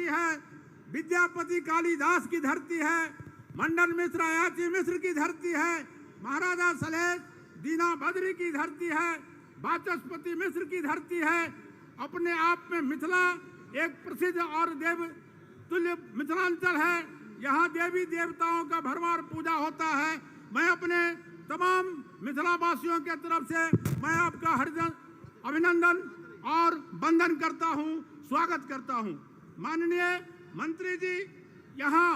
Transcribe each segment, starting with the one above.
धरती है, विद्यापति कालिदास की धरती है, मंडन मिश्र अयाची मिश्र की धरती है, महाराजा सलेश दीना बद्री की धरती है, वाचस्पति मिश्र की धरती है। अपने आप में मिथिला एक प्रसिद्ध और देव तुल्य मिथिलांचल है। यहाँ देवी देवताओं का भरमार पूजा होता है। मैं अपने तमाम मिथिला वासियों के तरफ से मैं आपका हार्दिक अभिनंदन और वंदन करता हूँ, स्वागत करता हूँ। माननीय मंत्री जी, यहाँ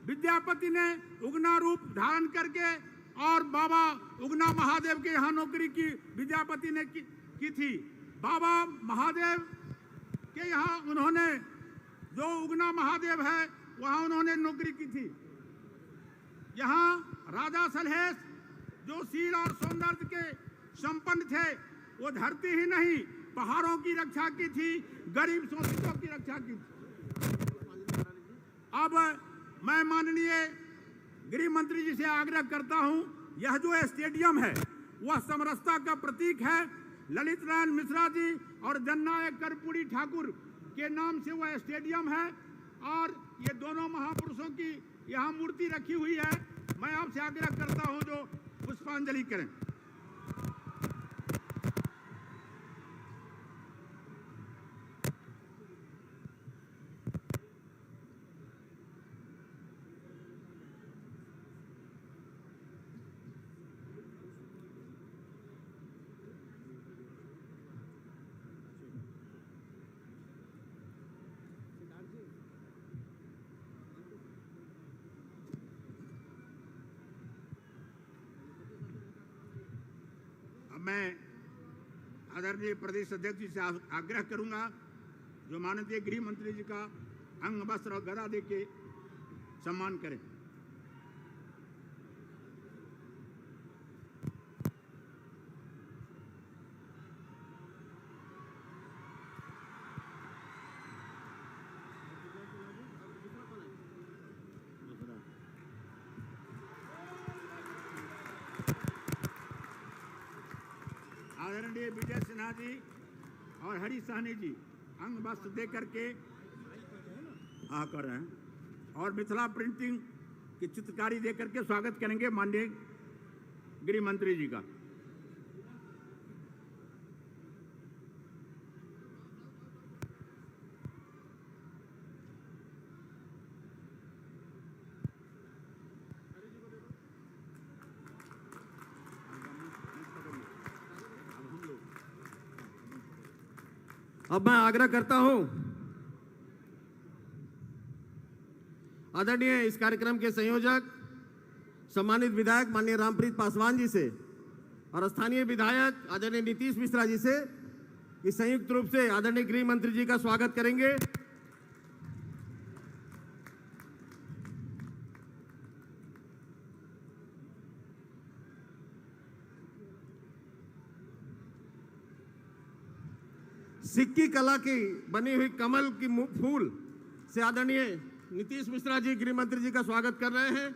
विद्यापति ने उगना रूप धारण करके और बाबा उगना महादेव के यहाँ नौकरी की विद्यापति ने की थी। बाबा महादेव के यहाँ उन्होंने जो उगना महादेव है वहाँ उन्होंने नौकरी की थी। यहाँ राजा सलहेश जो शील और सौंदर्य के संपन्न थे, वो धरती ही नहीं पहाड़ों की रक्षा की थी, गरीब शोषितों की रक्षा की थी। अब मैं माननीय गृह मंत्री जी से आग्रह करता हूं, यह जो स्टेडियम है वह समरसता का प्रतीक है। ललित नारायण मिश्रा जी और जननायक कर्पूरी ठाकुर के नाम से वह स्टेडियम है और ये दोनों महापुरुषों की यहाँ मूर्ति रखी हुई है। मैं आपसे आग्रह करता हूं जो पुष्पांजलि करें। मैं आदरणीय प्रदेश अध्यक्ष जी से आग्रह करूंगा जो माननीय गृह मंत्री जी का अंग वस्त्र और गदा दे के सम्मान करें। आदरणीय विजय सिन्हा जी और हरी सहनी जी अंग वस्त्र दे करके कर रहे हैं और मिथिला प्रिंटिंग की चित्रकारी दे करके स्वागत करेंगे माननीय गृह मंत्री जी का। अब मैं आग्रह करता हूं आदरणीय इस कार्यक्रम के संयोजक सम्मानित विधायक माननीय रामप्रीत पासवान जी से और स्थानीय विधायक आदरणीय नीतीश मिश्रा जी से इस संयुक्त रूप से आदरणीय गृह मंत्री जी का स्वागत करेंगे। सिक्की कला की बनी हुई कमल की फूल से आदरणीय नीतीश मिश्रा जी गृह मंत्री जी का स्वागत कर रहे हैं।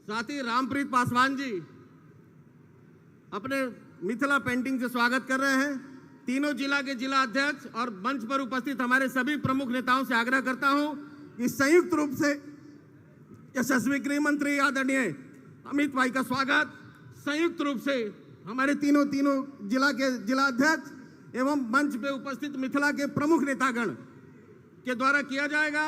साथ ही रामप्रीत पासवान जी अपने मिथिला पेंटिंग से स्वागत कर रहे हैं। तीनों जिला के जिला अध्यक्ष और मंच पर उपस्थित हमारे सभी प्रमुख नेताओं से आग्रह करता हूं कि संयुक्त रूप से यशस्वी गृह मंत्री आदरणीय अमित भाई का स्वागत संयुक्त रूप से हमारे तीनों जिला के जिला अध्यक्ष एवं मंच पे उपस्थित मिथिला के प्रमुख नेतागण के द्वारा किया जाएगा।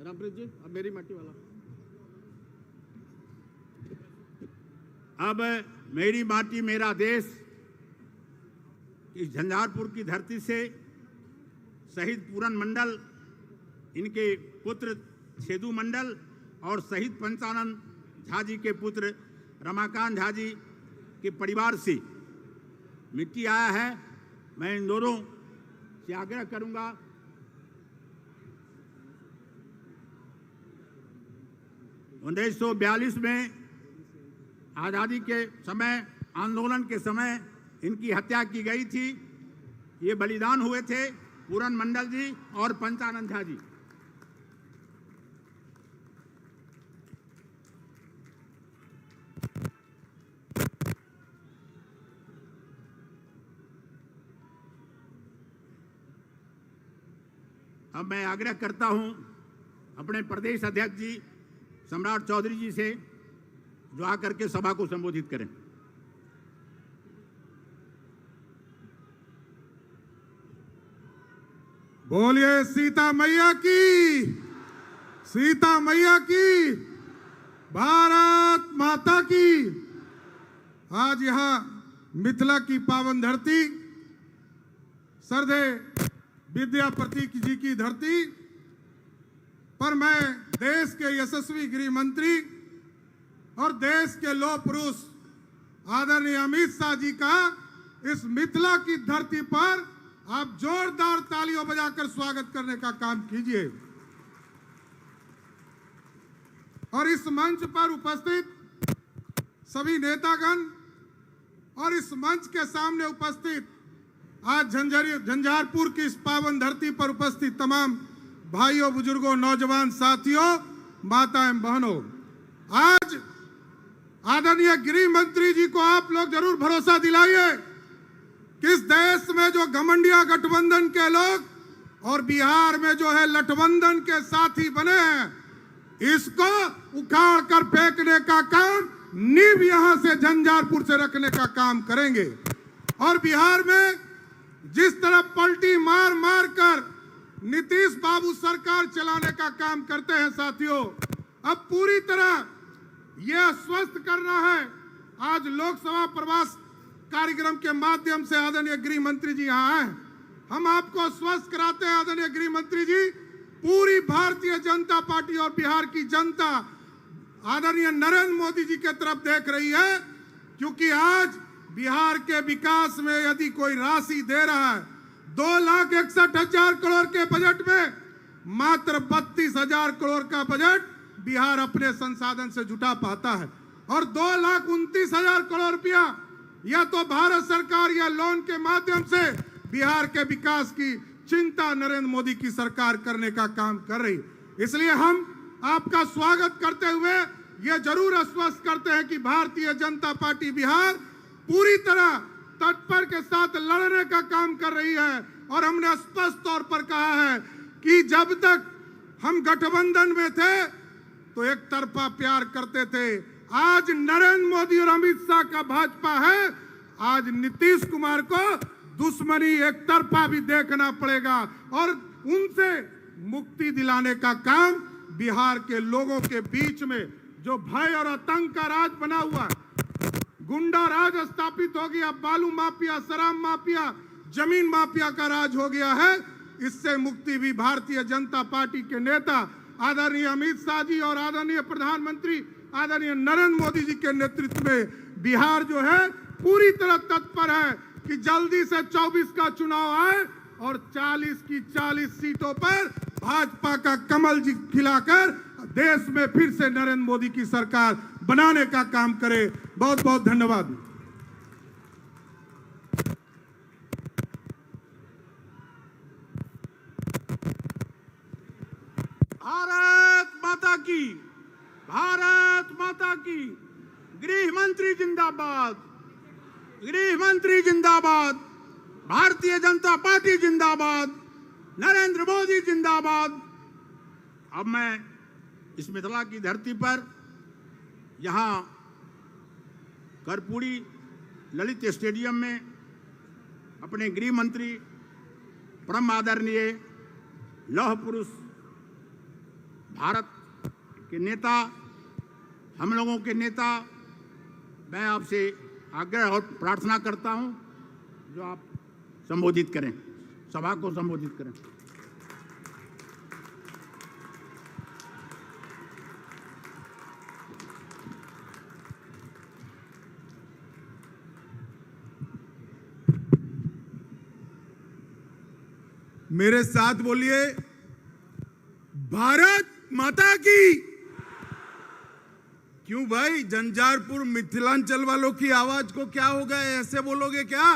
रामप्रीत जी, अब मेरी माटी वाला। अब मेरी माटी मेरा देश इस झंझारपुर की धरती से शहीद पूरन मंडल, इनके पुत्र छेदू मंडल और शहीद पंचानंद झा जी के पुत्र रमाकांत झा जी के परिवार से मिट्टी आया है। मैं इन दोनों से आग्रह करूंगा 1942 में आज़ादी के समय आंदोलन के समय इनकी हत्या की गई थी। ये बलिदान हुए थे पूरन मंडल जी और पंचानंद झा जी। अब मैं आग्रह करता हूं अपने प्रदेश अध्यक्ष जी सम्राट चौधरी जी से, जो आकर के सभा को संबोधित करें। बोलिए सीता मैया की, सीता मैया की, भारत माता की। आज यहाँ मिथिला की पावन धरती, श्रद्धेय विद्यापति जी की धरती पर मैं देश के यशस्वी गृह मंत्री और देश के लौह पुरुष आदरणीय अमित शाह जी का इस मिथिला की धरती पर आप जोरदार तालियों बजाकर स्वागत करने का काम कीजिए। और इस मंच पर उपस्थित सभी नेतागण और इस मंच के सामने उपस्थित आज झंझारपुर की इस पावन धरती पर उपस्थित तमाम भाइयों, बुजुर्गों, नौजवान साथियों, माताएं, बहनों, आज आदरणीय गृह मंत्री जी को आप लोग जरूर भरोसा दिलाइए कि इस देश में जो घमंडिया गठबंधन के लोग और बिहार में जो है लठबंधन के साथी बने हैं, इसको उखाड़ कर फेंकने का काम, नींव यहां से झंझारपुर से रखने का काम करेंगे। और बिहार में जिस तरह पलटी मार मार कर नीतीश बाबू सरकार चलाने का काम करते हैं साथियों, अब पूरी तरह यह आश्वस्त करना है। आज लोकसभा प्रवास कार्यक्रम के माध्यम से आदरणीय गृह मंत्री जी यहाँ आए, हम आपको आश्वस्त कराते हैं आदरणीय गृह मंत्री जी, पूरी भारतीय जनता पार्टी और बिहार की जनता आदरणीय नरेंद्र मोदी जी के तरफ देख रही है, क्योंकि आज बिहार के विकास में यदि कोई राशि दे रहा है, 2,61,000 करोड़ के बजट में मात्र 32,000 करोड़ का बजट बिहार अपने संसाधन से जुटा पाता है। और 2,29,000 करोड़ रुपया या तो भारत सरकार या लोन के माध्यम से बिहार के विकास की चिंता नरेंद्र मोदी की सरकार करने का काम कर रही। इसलिए हम आपका स्वागत करते हुए यह जरूर आश्वस्त करते हैं कि भारतीय जनता पार्टी बिहार पूरी तरह तत्पर के साथ लड़ने का काम कर रही है। और हमने स्पष्ट तौर पर कहा है कि जब तक हम गठबंधन में थे तो एक तरफा प्यार करते थे, आज नरेंद्र मोदी और अमित शाह का भाजपा है, आज नीतीश कुमार को दुश्मनी एक तरफा भी देखना पड़ेगा। और उनसे मुक्ति दिलाने का काम बिहार के लोगों के बीच में जो भय और आतंक का राज बना हुआ है, गुंडा राज स्थापित हो गया, बालू माफिया, शराब माफिया, जमीन माफिया का राज हो गया है, इससे मुक्ति भी भारतीय जनता पार्टी के नेता आदरणीय अमित शाह जी और आदरणीय प्रधानमंत्री आदरणीय नरेंद्र मोदी जी के नेतृत्व में बिहार जो है पूरी तरह तत्पर है कि जल्दी से 24 का चुनाव आए और 40 की 40 सीटों पर भाजपा का कमल जी खिलाकर देश में फिर से नरेंद्र मोदी की सरकार बनाने का काम करे। बहुत बहुत धन्यवाद। भारत माता की, भारत माता की। गृह मंत्री जिंदाबाद, गृह मंत्री जिंदाबाद, भारतीय जनता पार्टी जिंदाबाद, नरेंद्र मोदी जिंदाबाद। अब मैं इस मिथिला की धरती पर यहाँ कर्पूरी ललित स्टेडियम में अपने गृह मंत्री परम आदरणीय लौह पुरुष भारत के नेता, हम लोगों के नेता, मैं आपसे आग्रह और प्रार्थना करता हूं जो आप संबोधित करें, सभा को संबोधित करें। मेरे साथ बोलिए, भारत माता की। क्यों भाई, झंझारपुर मिथिलांचल वालों की आवाज को क्या हो गया, ऐसे बोलोगे क्या?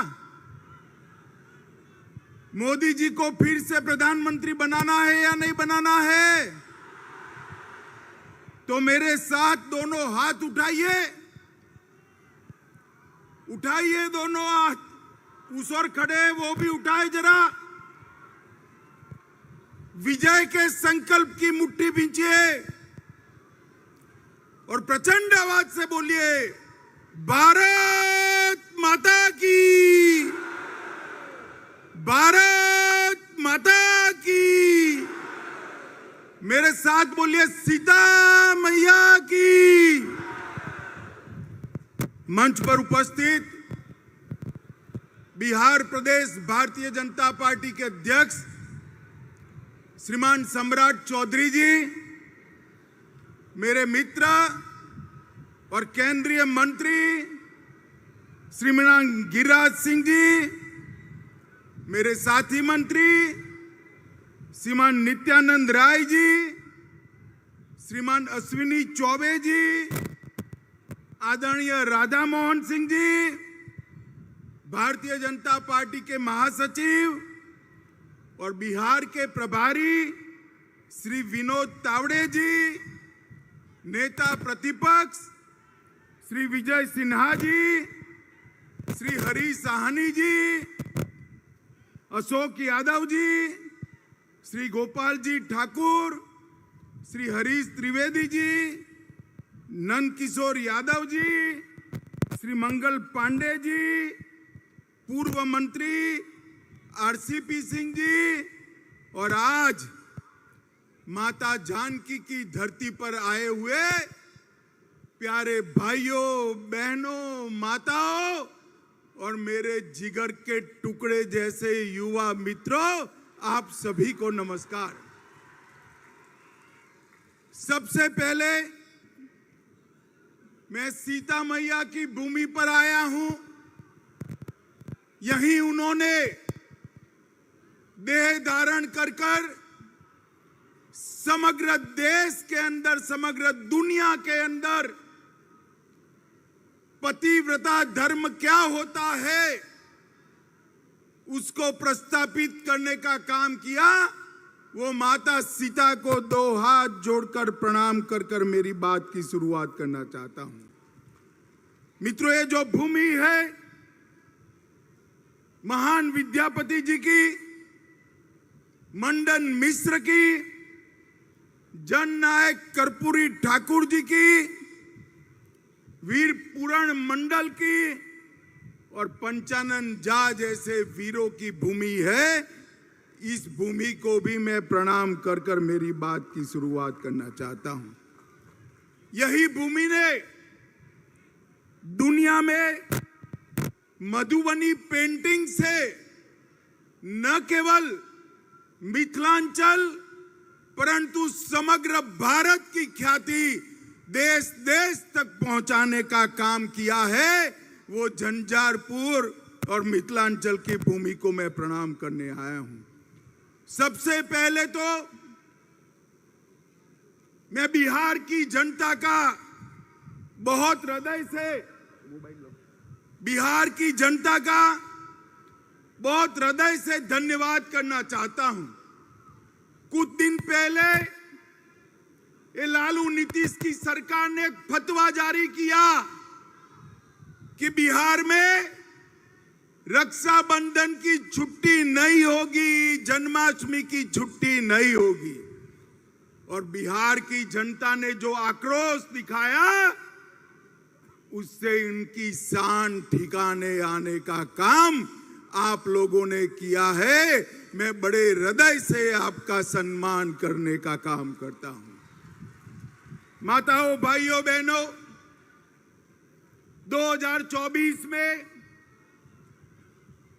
मोदी जी को फिर से प्रधानमंत्री बनाना है या नहीं बनाना है? तो मेरे साथ दोनों हाथ उठाइए, उठाइए दोनों हाथ। उस और खड़े वो भी उठाए जरा। विजय के संकल्प की मुट्ठी भींचिए और प्रचंड आवाज से बोलिए, भारत माता की, भारत माता की। मेरे साथ बोलिए, सीता मैया की। मंच पर उपस्थित बिहार प्रदेश भारतीय जनता पार्टी के अध्यक्ष श्रीमान सम्राट चौधरी जी, मेरे मित्र और केंद्रीय मंत्री श्रीमान गिरिराज सिंह जी, मेरे साथी मंत्री श्रीमान नित्यानंद राय जी, श्रीमान अश्विनी चौबे जी, आदरणीय राधा मोहन सिंह जी, भारतीय जनता पार्टी के महासचिव और बिहार के प्रभारी श्री विनोद तावड़े जी, नेता प्रतिपक्ष श्री विजय सिन्हा जी, श्री हरीश साहनी जी, अशोक यादव जी, श्री गोपाल जी ठाकुर, श्री हरीश त्रिवेदी जी, नंद किशोर यादव जी, श्री मंगल पांडे जी, पूर्व मंत्री आरसीपी सिंह जी, और आज माता जानकी की धरती पर आए हुए प्यारे भाइयों बहनों माताओं और मेरे जिगर के टुकड़े जैसे युवा मित्रों, आप सभी को नमस्कार। सबसे पहले मैं सीता मैया की भूमि पर आया हूं। यहीं उन्होंने देह धारण कर समग्र देश के अंदर, समग्र दुनिया के अंदर पतिव्रता धर्म क्या होता है उसको प्रस्थापित करने का काम किया। वो माता सीता को दो हाथ जोड़कर प्रणाम कर मेरी बात की शुरुआत करना चाहता हूं। मित्रों, ये जो भूमि है महान विद्यापति जी की, मंडन मिश्र की, जननायक कर्पूरी ठाकुर जी की, वीर पूरण मंडल की और पंचानन झा जैसे वीरों की भूमि है। इस भूमि को भी मैं प्रणाम कर मेरी बात की शुरुआत करना चाहता हूं। यही भूमि ने दुनिया में मधुबनी पेंटिंग से न केवल मिथिलांचल परंतु समग्र भारत की ख्याति देश देश तक पहुंचाने का काम किया है। वो झंझारपुर और मिथिलांचल की भूमि को मैं प्रणाम करने आया हूं। सबसे पहले तो मैं बिहार की जनता का बहुत हृदय से, बिहार की जनता का बहुत हृदय से धन्यवाद करना चाहता हूं। कुछ दिन पहले ये लालू नीतीश की सरकार ने एक फतवा जारी किया कि बिहार में रक्षाबंधन की छुट्टी नहीं होगी, जन्माष्टमी की छुट्टी नहीं होगी। और बिहार की जनता ने जो आक्रोश दिखाया उससे इनकी शान ठिकाने आने का काम आप लोगों ने किया है। मैं बड़े हृदय से आपका सम्मान करने का काम करता हूं। माताओं, भाइयों, बहनों, 2024 में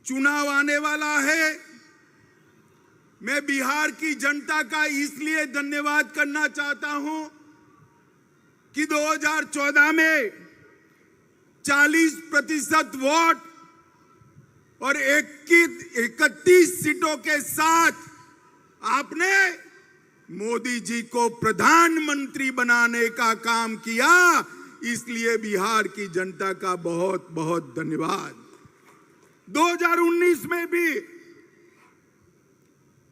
चुनाव आने वाला है। मैं बिहार की जनता का इसलिए धन्यवाद करना चाहता हूं कि 2014 में 40% वोट और 31 सीटों के साथ आपने मोदी जी को प्रधानमंत्री बनाने का काम किया। इसलिए बिहार की जनता का बहुत बहुत धन्यवाद। 2019 में भी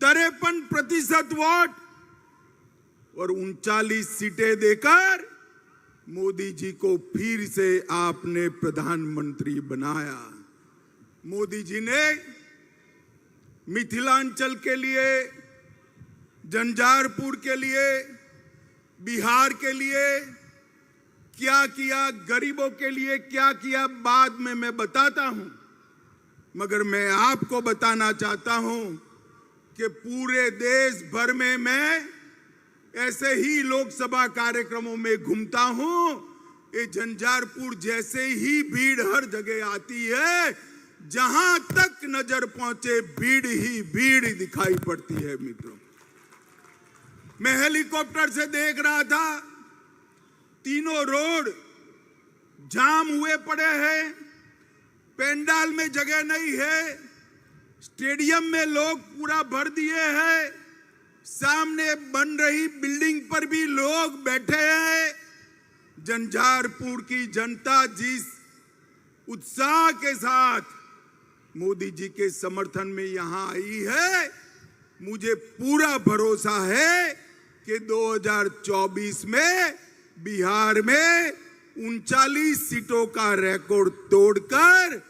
53% वोट और 39 सीटें देकर मोदी जी को फिर से आपने प्रधानमंत्री बनाया। मोदी जी ने मिथिलांचल के लिए झंझारपुर के लिए, बिहार के लिए क्या किया, गरीबों के लिए क्या किया, बाद में मैं बताता हूं। मगर मैं आपको बताना चाहता हूं कि पूरे देश भर में मैं ऐसे ही लोकसभा कार्यक्रमों में घूमता हूं। ये झंझारपुर जैसे ही भीड़ हर जगह आती है, जहां तक नजर पहुंचे भीड़ ही भीड़ दिखाई पड़ती है। मित्रों, मैं हेलीकॉप्टर से देख रहा था, तीनों रोड जाम हुए पड़े हैं, पेंडाल में जगह नहीं है, स्टेडियम में लोग पूरा भर दिए हैं, सामने बन रही बिल्डिंग पर भी लोग बैठे हैं। झंझारपुर की जनता जिस उत्साह के साथ मोदी जी के समर्थन में यहां आई है, मुझे पूरा भरोसा है कि 2024 में बिहार में 39 सीटों का रिकॉर्ड तोड़कर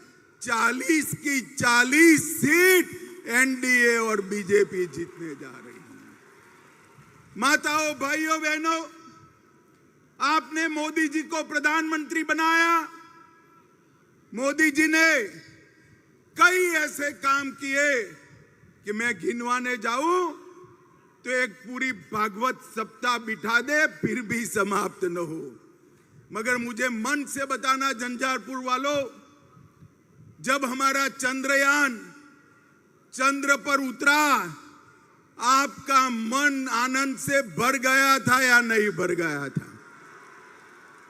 40 की 40 सीट एनडीए और बीजेपी जीतने जा रही है। माताओं, भाइयों, बहनों, आपने मोदी जी को प्रधानमंत्री बनाया। मोदी जी ने कई ऐसे काम किए कि मैं गिनवाने जाऊं तो एक पूरी भागवत सप्ताह बिठा दे फिर भी समाप्त न हो। मगर मुझे मन से बताना, झंझारपुर वालों, जब हमारा चंद्रयान चंद्र पर उतरा, आपका मन आनंद से भर गया था या नहीं भर गया था?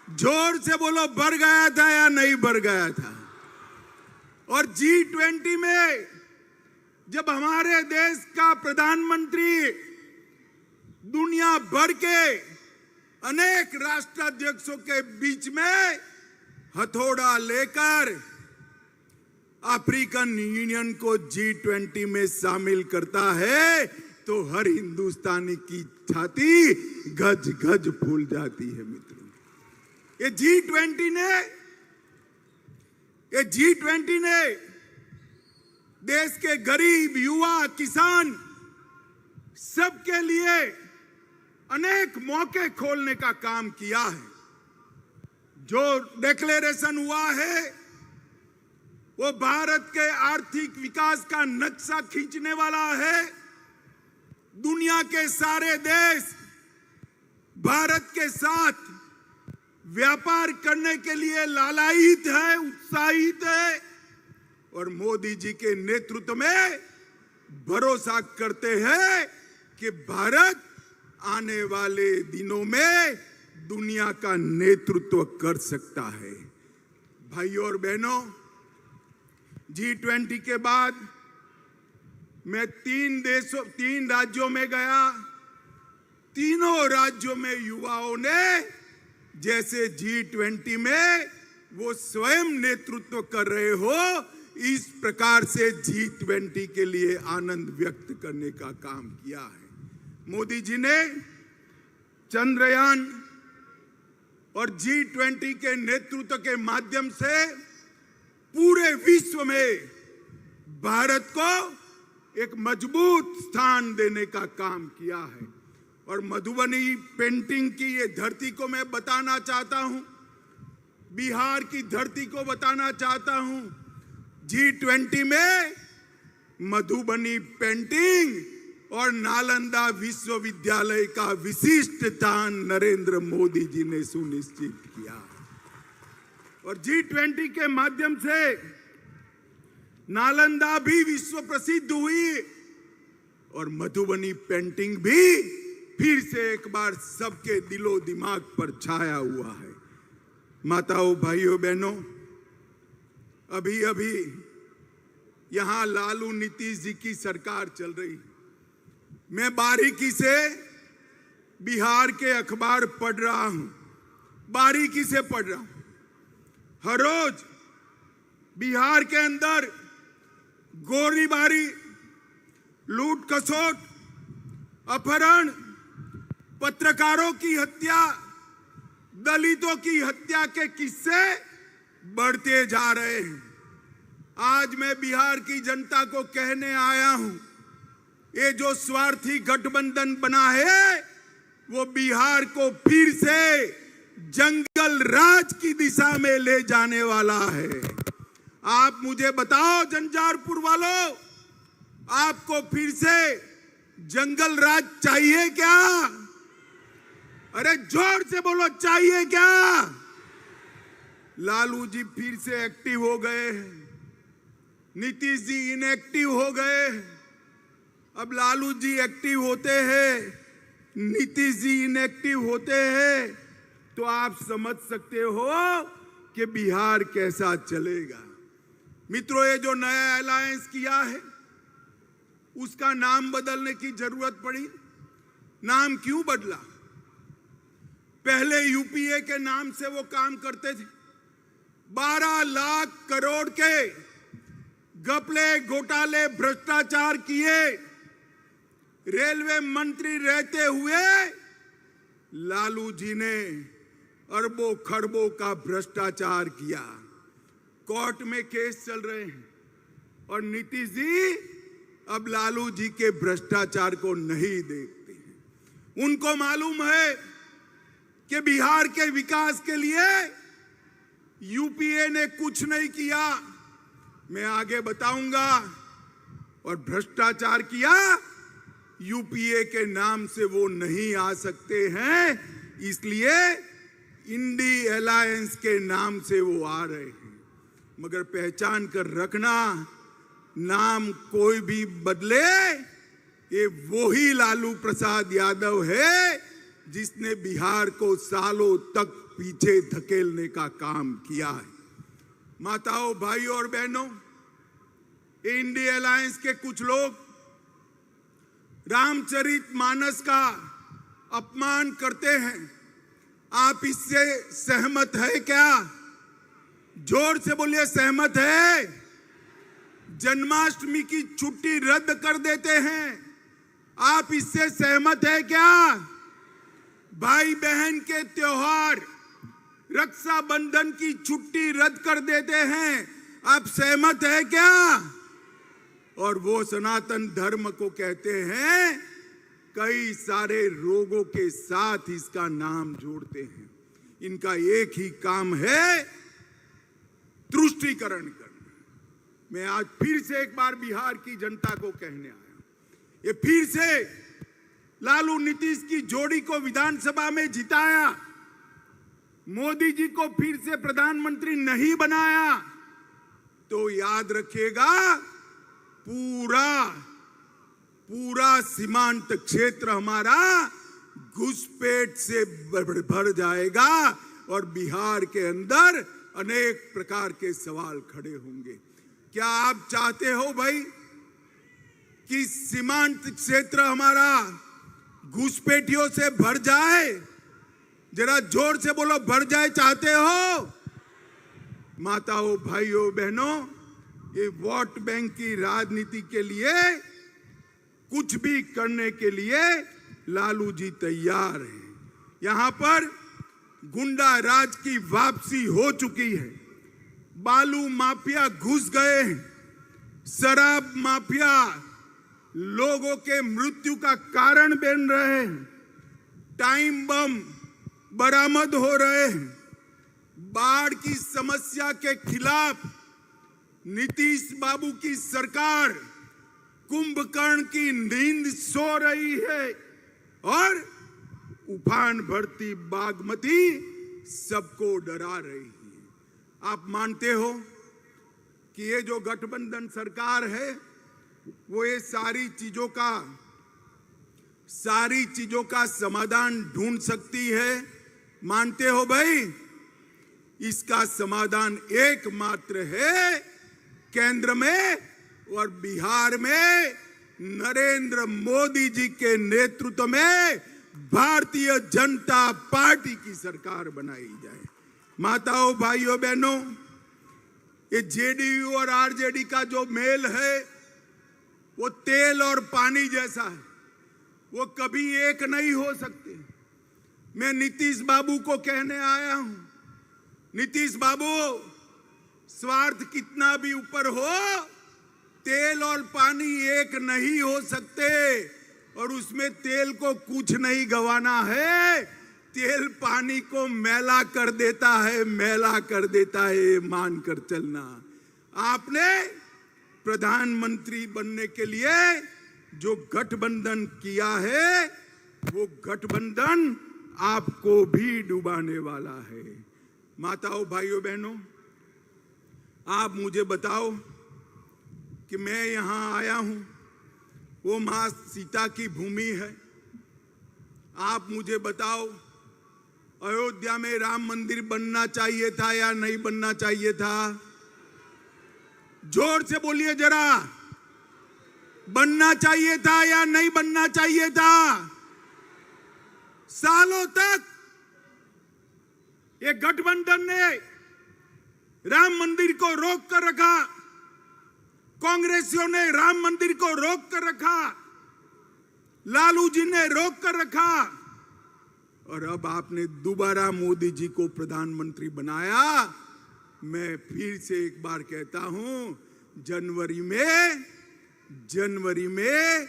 जोर से बोलो, भर गया था या नहीं भर गया था? और G20 में जब हमारे देश का प्रधानमंत्री दुनिया भर के अनेक राष्ट्राध्यक्षों के बीच में हथौड़ा लेकर अफ्रीकन यूनियन को G20 में शामिल करता है, तो हर हिंदुस्तानी की छाती गज गज फूल जाती है। मित्रों, ये G20 ने देश के गरीब, युवा, किसान सबके लिए अनेक मौके खोलने का काम किया है। जो डिक्लेरेशन हुआ है वो भारत के आर्थिक विकास का नक्शा खींचने वाला है। दुनिया के सारे देश भारत के साथ व्यापार करने के लिए लालायित है, उत्साहित है, और मोदी जी के नेतृत्व में भरोसा करते हैं कि भारत आने वाले दिनों में दुनिया का नेतृत्व कर सकता है। भाइयों और बहनों, G20 के बाद मैं 3 राज्यों में गया। तीनों राज्यों में युवाओं ने जैसे G20 में वो स्वयं नेतृत्व कर रहे हो, इस प्रकार से G20 के लिए आनंद व्यक्त करने का काम किया है। मोदी जी ने चंद्रयान और G20 के नेतृत्व के माध्यम से पूरे विश्व में भारत को एक मजबूत स्थान देने का काम किया है। और मधुबनी पेंटिंग की ये धरती को मैं बताना चाहता हूं, बिहार की धरती को बताना चाहता हूं। G20 में मधुबनी पेंटिंग और नालंदा विश्वविद्यालय का विशिष्ट स्थान नरेंद्र मोदी जी ने सुनिश्चित किया। और G20 के माध्यम से नालंदा भी विश्व प्रसिद्ध हुई और मधुबनी पेंटिंग भी फिर से एक बार सबके दिलो दिमाग पर छाया हुआ है। माताओं, भाइयों, बहनों, अभी अभी यहां लालू नीतीश जी की सरकार चल रही। मैं बारीकी से बिहार के अखबार पढ़ रहा हूं, बारीकी से पढ़ रहा हूं। हर रोज बिहार के अंदर गोलीबारी, लूट खसोट, अपहरण, पत्रकारों की हत्या, दलितों की हत्या के किस्से बढ़ते जा रहे हैं। आज मैं बिहार की जनता को कहने आया हूं ये जो स्वार्थी गठबंधन बना है वो बिहार को फिर से जंगल राज की दिशा में ले जाने वाला है। आप मुझे बताओ झंझारपुर वालों, आपको फिर से जंगल राज चाहिए क्या? अरे जोर से बोलो, चाहिए क्या? लालू जी फिर से एक्टिव हो गए, नीतीश जी इनएक्टिव हो गए। अब लालू जी एक्टिव होते हैं, नीतीश जी इनएक्टिव होते हैं, तो आप समझ सकते हो कि बिहार कैसा चलेगा। मित्रों, ये जो नया अलायंस किया है उसका नाम बदलने की जरूरत पड़ी। नाम क्यों बदला? पहले यूपीए के नाम से वो काम करते थे। 12 लाख करोड़ के घपले, घोटाले, भ्रष्टाचार किए। रेलवे मंत्री रहते हुए लालू जी ने अरबों खरबों का भ्रष्टाचार किया। कोर्ट में केस चल रहे हैं और नीतीश जी अब लालू जी के भ्रष्टाचार को नहीं देखते हैं। उनको मालूम है कि बिहार के विकास के लिए यूपीए ने कुछ नहीं किया। मैं आगे बताऊंगा। और भ्रष्टाचार किया, यूपीए के नाम से वो नहीं आ सकते हैं, इसलिए इंडी अलायंस के नाम से वो आ रहे हैं। मगर पहचान कर रखना, नाम कोई भी बदले, ये वही लालू प्रसाद यादव है जिसने बिहार को सालों तक पीछे धकेलने का काम किया है। माताओं, भाइयों और बहनों, इंडी अलायंस के कुछ लोग रामचरितमानस का अपमान करते हैं। आप इससे सहमत है क्या? जोर से बोलिए, सहमत है? जन्माष्टमी की छुट्टी रद्द कर देते हैं, आप इससे सहमत है क्या? भाई बहन के त्योहार, रक्षाबंधन की छुट्टी रद्द कर देते हैं, आप सहमत है क्या? और वो सनातन धर्म को कहते हैं, कई सारे रोगों के साथ इसका नाम जोड़ते हैं। इनका एक ही काम है, तुष्टीकरण करना। मैं आज फिर से एक बार बिहार की जनता को कहने आया, ये फिर से लालू नीतीश की जोड़ी को विधानसभा में जिताया, मोदी जी को फिर से प्रधानमंत्री नहीं बनाया, तो याद रखिएगा पूरा सीमांत क्षेत्र हमारा घुसपैठ से भर जाएगा और बिहार के अंदर अनेक प्रकार के सवाल खड़े होंगे। क्या आप चाहते हो भाई कि सीमांत क्षेत्र हमारा घुसपैठियों से भर जाए? जरा जोर से बोलो, भर जाए चाहते हो? माताओं, भाइयों, बहनों, ये वोट बैंक की राजनीति के लिए कुछ भी करने के लिए लालू जी तैयार हैं। यहां पर गुंडा राज की वापसी हो चुकी है। बालू माफिया घुस गए हैं, शराब माफिया लोगों के मृत्यु का कारण बन रहे हैं, टाइम बम बरामद हो रहे हैं। बाढ़ की समस्या के खिलाफ नीतीश बाबू की सरकार कुंभकर्ण की नींद सो रही है और उफान भरती बागमती सबको डरा रही है। आप मानते हो कि ये जो गठबंधन सरकार है वो ये सारी चीजों का समाधान ढूंढ सकती है? मानते हो भाई? इसका समाधान एकमात्र है, केंद्र में और बिहार में नरेंद्र मोदी जी के नेतृत्व में भारतीय जनता पार्टी की सरकार बनाई जाए। माताओं, भाइयों, बहनों, ये जेडीयू और आरजेडी का जो मेल है वो तेल और पानी जैसा है, वो कभी एक नहीं हो सकते। मैं नीतीश बाबू को कहने आया हूं, नीतीश बाबू, स्वार्थ कितना भी ऊपर हो, तेल और पानी एक नहीं हो सकते और उसमें तेल को कुछ नहीं गवाना है। तेल पानी को मैला कर देता है, मैला कर देता है, मान कर चलना। आपने प्रधानमंत्री बनने के लिए जो गठबंधन किया है, वो गठबंधन आपको भी डुबाने वाला है। माताओं, भाइयों, बहनों, आप मुझे बताओ कि मैं यहां आया हूं, वो मां सीता की भूमि है। आप मुझे बताओ, अयोध्या में राम मंदिर बनना चाहिए था या नहीं बनना चाहिए था? जोर से बोलिए जरा, बनना चाहिए था या नहीं बनना चाहिए था? सालों तक ये गठबंधन ने राम मंदिर को रोक कर रखा, कांग्रेसियों ने राम मंदिर को रोक कर रखा, लालू जी ने रोक कर रखा, और अब आपने दोबारा मोदी जी को प्रधानमंत्री बनाया। मैं फिर से एक बार कहता हूं, जनवरी में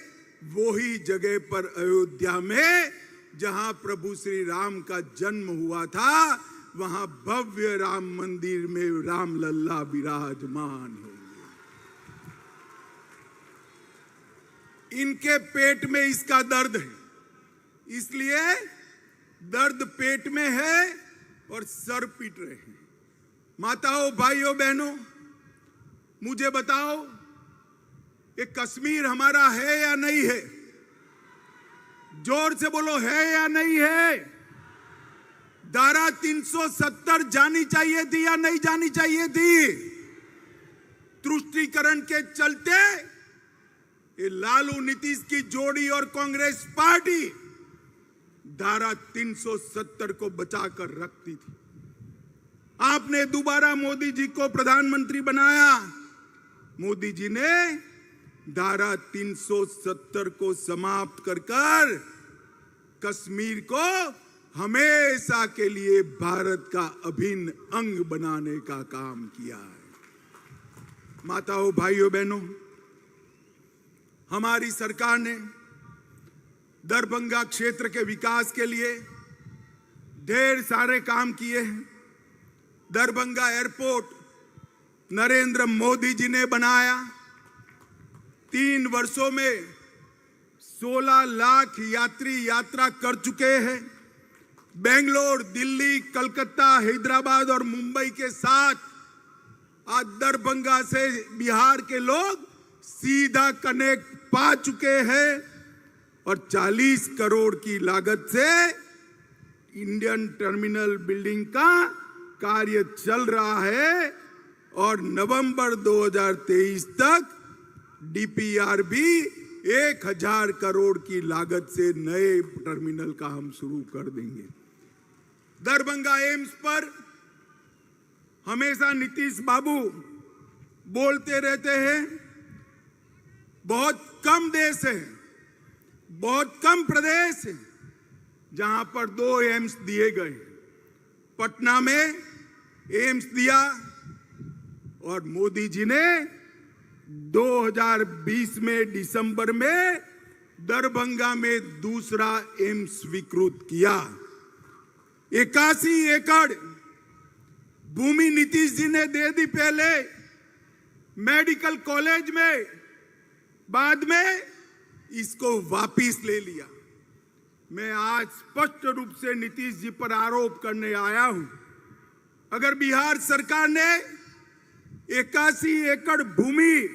वही जगह पर अयोध्या में जहां प्रभु श्री राम का जन्म हुआ था, वहां भव्य राम मंदिर में राम लल्ला विराजमान होंगे। इनके पेट में इसका दर्द है, इसलिए दर्द पेट में है और सर पीट रहे हैं। माताओं, भाइयों, बहनों, मुझे बताओ, ये कश्मीर हमारा है या नहीं है? जोर से बोलो, है या नहीं है? धारा 370 जानी चाहिए थी या नहीं जानी चाहिए थी? तुष्टीकरण के चलते ये लालू नीतीश की जोड़ी और कांग्रेस पार्टी धारा 370 को बचाकर रखती थी। आपने दोबारा मोदी जी को प्रधानमंत्री बनाया। मोदी जी ने धारा 370 को समाप्त कर कश्मीर को हमेशा के लिए भारत का अभिन्न अंग बनाने का काम किया है। माताओं, भाइयों, बहनों, हमारी सरकार ने दरभंगा क्षेत्र के विकास के लिए ढेर सारे काम किए हैं। दरभंगा एयरपोर्ट नरेंद्र मोदी जी ने बनाया। 3 वर्षों में 16 लाख यात्री यात्रा कर चुके हैं। बेंगलोर, दिल्ली, कलकत्ता, हैदराबाद और मुंबई के साथ आज दरभंगा से बिहार के लोग सीधा कनेक्ट पा चुके हैं और 40 करोड़ की लागत से इंडियन टर्मिनल बिल्डिंग का कार्य चल रहा है और नवंबर 2023 तक डीपीआर भी 1000 करोड़ की लागत से नए टर्मिनल का हम शुरू कर देंगे। दरभंगा एम्स पर हमेशा नीतीश बाबू बोलते रहते हैं, बहुत कम देश है, बहुत कम प्रदेश है जहां पर 2 एम्स दिए गए। पटना में एम्स दिया और मोदी जी ने 2020 में दिसंबर में दरभंगा में दूसरा एम्स स्वीकृत किया। 81 एकड़ भूमि नीतीश जी ने दे दी पहले मेडिकल कॉलेज में, बाद में इसको वापिस ले लिया। मैं आज स्पष्ट रूप से नीतीश जी पर आरोप करने आया हूं, अगर बिहार सरकार ने 81 एकड़ भूमि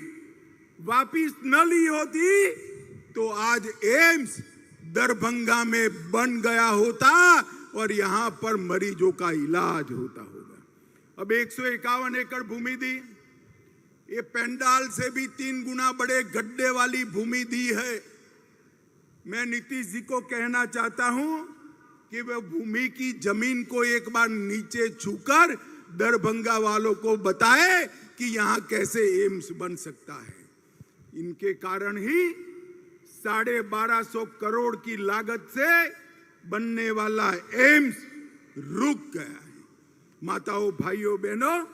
वापिस न ली होती तो आज एम्स दरभंगा में बन गया होता और यहां पर मरीजों का इलाज होता होगा। अब 151 एकड़ भूमि दी, ये पंडाल से भी 3 गुना बड़े गड्ढे वाली भूमि दी है। मैं नीतीश जी को कहना चाहता हूं कि वह भूमि की जमीन को एक बार नीचे छूकर दरभंगा वालों को बताए कि यहां कैसे एम्स बन सकता है। इनके कारण ही 1250 करोड़ की लागत से बनने वाला एम्स रुक गया है। माताओं, भाइयों, बहनों,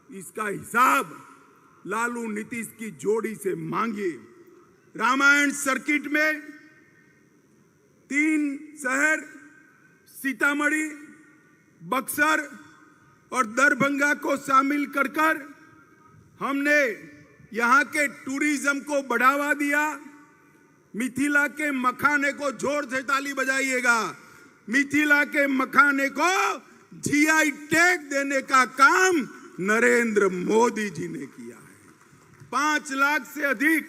इसका हिसाब लालू नीतीश की जोड़ी से मांगी। रामायण सर्किट में 3 शहर सीतामढ़ी, बक्सर और दरभंगा को शामिल कर हमने यहाँ के टूरिज्म को बढ़ावा दिया। मिथिला के मखाने को जोर से ताली बजाइएगा। मिथिला के मखाने को जीआई टैग देने का काम नरेंद्र मोदी जी ने किया है। 5 लाख से अधिक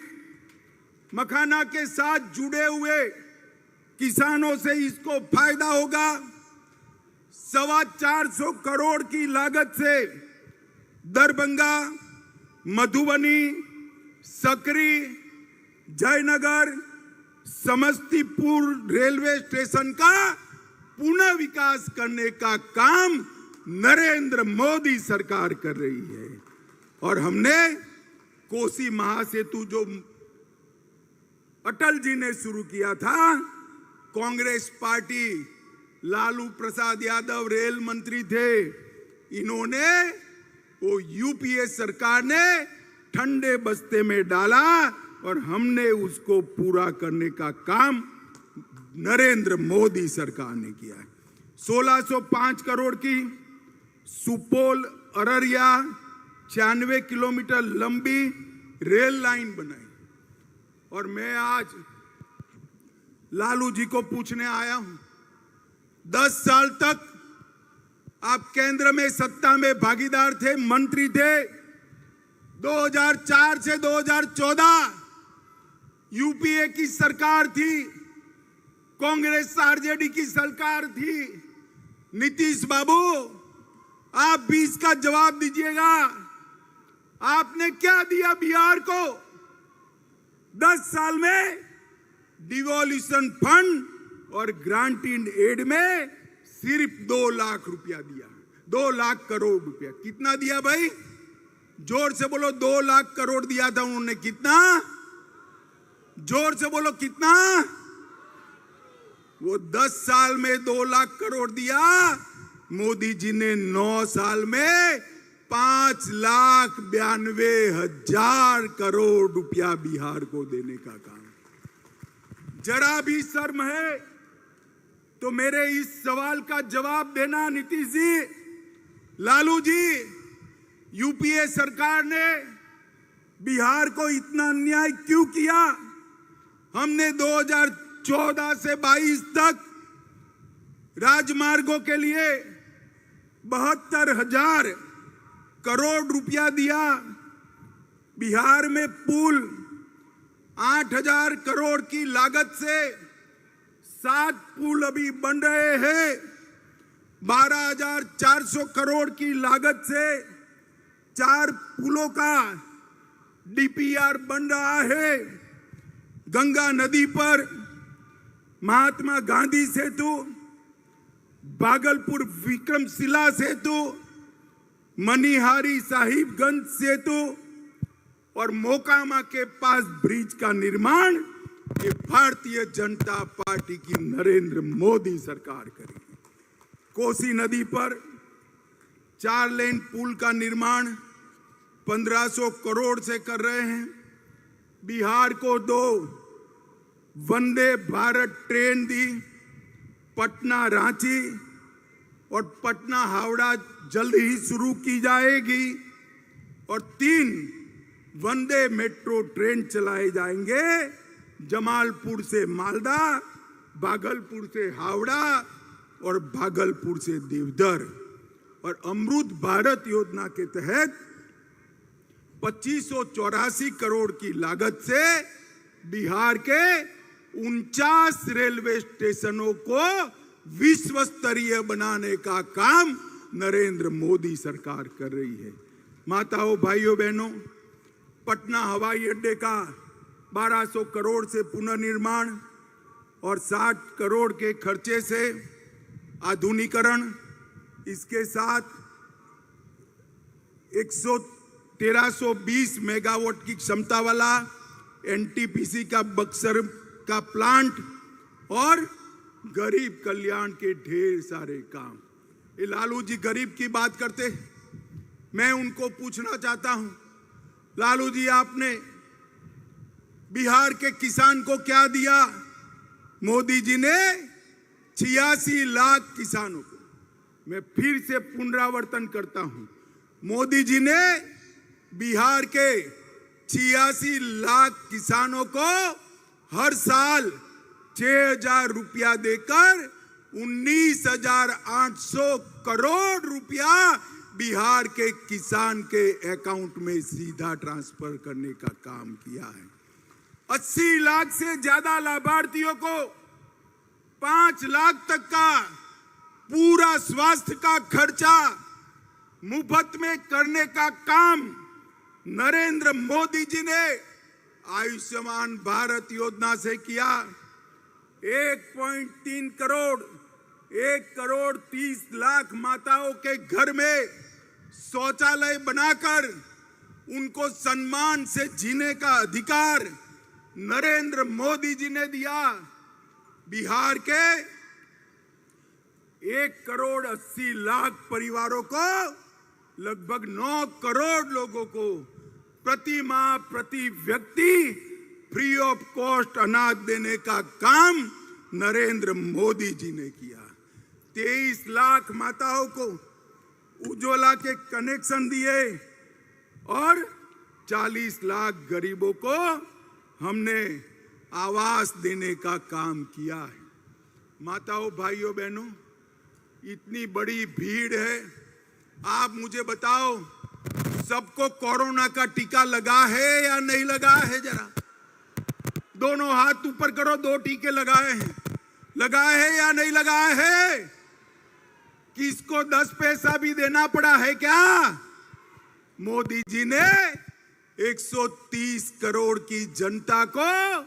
मखाना के साथ जुड़े हुए किसानों से इसको फायदा होगा। 425 करोड़ की लागत से दरभंगा, मधुबनी, सकरी, जयनगर, समस्तीपुर रेलवे स्टेशन का पुनः विकास करने का काम नरेंद्र मोदी सरकार कर रही है। और हमने कोसी महासेतु जो अटल जी ने शुरू किया था, कांग्रेस पार्टी, लालू प्रसाद यादव रेल मंत्री थे, इन्होंने वो यूपीए सरकार ने ठंडे बस्ते में डाला और हमने उसको पूरा करने का काम नरेंद्र मोदी सरकार ने किया है। 1605 करोड़ की सुपौल अररिया 96 किलोमीटर लंबी रेल लाइन बनाई। और मैं आज लालू जी को पूछने आया हूं, 10 साल तक आप केंद्र में सत्ता में भागीदार थे, मंत्री थे। 2004 से 2014 यूपीए की सरकार थी, कांग्रेस आरजेडी की सरकार थी। नीतीश बाबू, आप भी इसका जवाब दीजिएगा। आपने क्या दिया बिहार को? 10 साल में डिवोल्यूशन फंड और ग्रांट इन एड में सिर्फ 2 लाख रुपया दिया। 2 लाख करोड़ रुपया। कितना दिया भाई? जोर से बोलो। 2 लाख करोड़ दिया था उन्होंने। कितना? जोर से बोलो कितना? वो 10 साल में 2 लाख करोड़ दिया। मोदी जी ने 9 साल में 5,92,000 करोड़ रुपया बिहार को देने का काम। जरा भी शर्म है तो मेरे इस सवाल का जवाब देना नीतीश जी, लालू जी। यूपीए सरकार ने बिहार को इतना अन्याय क्यों किया? हमने 2014 से 22 तक राजमार्गों के लिए 72,000 करोड़ रुपया दिया। बिहार में पुल 8,000 करोड़ की लागत से 7 पुल अभी बन रहे हैं। 12,400 करोड़ की लागत से 4 पुलों का डीपीआर बन रहा है। गंगा नदी पर महात्मा गांधी सेतु, भागलपुर विक्रमशिला सेतु, मनिहारी साहिबगंज सेतु और मोकामा के पास ब्रिज का निर्माण ये भारतीय जनता पार्टी की नरेंद्र मोदी सरकार करेगी। कोसी नदी पर 4 लेन पुल का निर्माण 1500 करोड़ से कर रहे हैं। बिहार को 2 वंदे भारत ट्रेन दी, पटना रांची और पटना हावड़ा जल्द ही शुरू की जाएगी और 3 वंदे मेट्रो ट्रेन चलाए जाएंगे, जमालपुर से मालदा, भागलपुर से हावड़ा और भागलपुर से देवधर। और अमृत भारत योजना के तहत 2584 करोड़ की लागत से बिहार के 49 रेलवे स्टेशनों को विश्व स्तरीय बनाने का काम नरेंद्र मोदी सरकार कर रही है। माताओं, भाइयों, बहनों, पटना हवाई अड्डे का 1200 करोड़ से पुनर्निर्माण और 60 करोड़ के खर्चे से आधुनिकीकरण, इसके साथ 1320 मेगावाट की क्षमता वाला एनटीपीसी का बक्सर का प्लांट और गरीब कल्याण के ढेर सारे काम। ये लालू जी गरीब की बात करते, मैं उनको पूछना चाहता हूं, लालू जी, आपने बिहार के किसान को क्या दिया? मोदी जी ने 86 लाख किसानों को, मैं फिर से पुनरावर्तन करता हूं, मोदी जी ने बिहार के 86 लाख किसानों को हर साल 6,000 रुपया देकर 19,800 करोड़ रुपया बिहार के किसान के अकाउंट में सीधा ट्रांसफर करने का काम किया है। 80 लाख से ज्यादा लाभार्थियों को 5 लाख तक का पूरा स्वास्थ्य का खर्चा मुफ्त में करने का काम नरेंद्र मोदी जी ने आयुष्मान भारत योजना से किया। 1.3 करोड़ 1,30,00,000 माताओं के घर में शौचालय बनाकर उनको सम्मान से जीने का अधिकार नरेंद्र मोदी जी ने दिया। बिहार के 1,80,00,000 परिवारों को लगभग 9 करोड़ लोगों को प्रति माह प्रति व्यक्ति फ्री ऑफ कॉस्ट अनाज देने का काम नरेंद्र मोदी जी ने किया। 23 लाख माताओं को उज्ज्वला के कनेक्शन दिए और 40 लाख गरीबों को हमने आवास देने का काम किया है। माताओं, भाइयों, बहनों, इतनी बड़ी भीड़ है, आप मुझे बताओ सबको कोरोना का टीका लगा है या नहीं लगा है? जरा दोनों हाथ ऊपर करो, 2 टीके लगाए हैं, लगाए हैं या नहीं लगाए हैं? किसको 10 पैसा भी देना पड़ा है क्या? मोदी जी ने 130 करोड़ की जनता को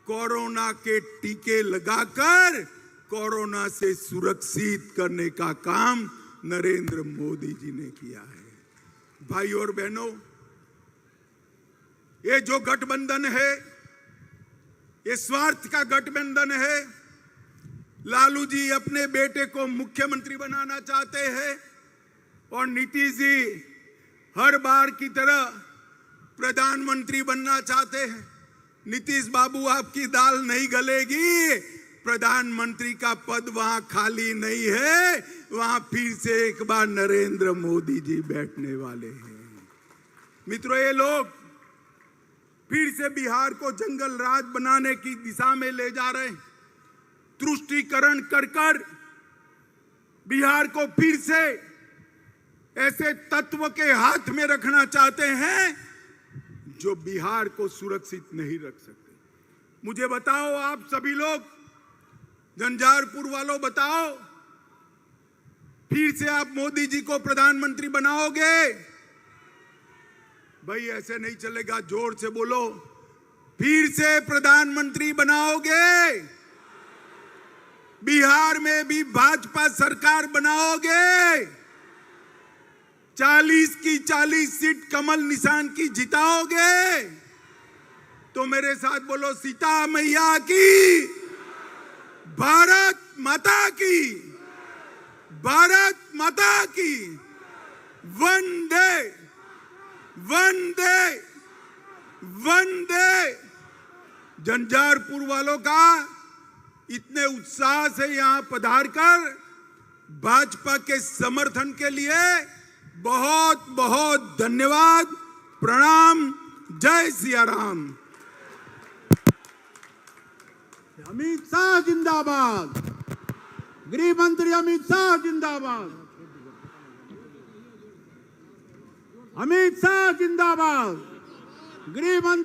कोरोना के टीके लगाकर कोरोना से सुरक्षित करने का काम नरेंद्र मोदी जी ने किया है। भाइयों और बहनों, ये जो गठबंधन है, ये स्वार्थ का गठबंधन है। लालू जी अपने बेटे को मुख्यमंत्री बनाना चाहते हैं और नीतीश जी हर बार की तरह प्रधानमंत्री बनना चाहते हैं। नीतीश बाबू, आपकी दाल नहीं गलेगी, प्रधानमंत्री का पद वहां खाली नहीं है, वहां फिर से एक बार नरेंद्र मोदी जी बैठने वाले हैं। मित्रों, ये लोग फिर से बिहार को जंगल राज बनाने की दिशा में ले जा रहे हैं। तुष्टीकरण कर कर बिहार को फिर से ऐसे तत्व के हाथ में रखना चाहते हैं जो बिहार को सुरक्षित नहीं रख सकते। मुझे बताओ, आप सभी लोग, झंझारपुर वालों, बताओ, फिर से आप मोदी जी को प्रधानमंत्री बनाओगे? भाई ऐसे नहीं चलेगा, जोर से बोलो, फिर से प्रधानमंत्री बनाओगे? बिहार में भी भाजपा सरकार बनाओगे? 40 की 40 सीट कमल निशान की जिताओगे? तो मेरे साथ बोलो, सीता मैया की, भारत माता की, भारत माता की, वंदे वंदे वंदे। झंझारपुर वालों का इतने उत्साह से यहां पधार कर भाजपा के समर्थन के लिए बहुत बहुत धन्यवाद, प्रणाम, जय सिया राम। अमित शाह जिंदाबाद, गृह मंत्री अमित शाह जिंदाबाद, अमित शाह जिंदाबाद, गृह मंत्री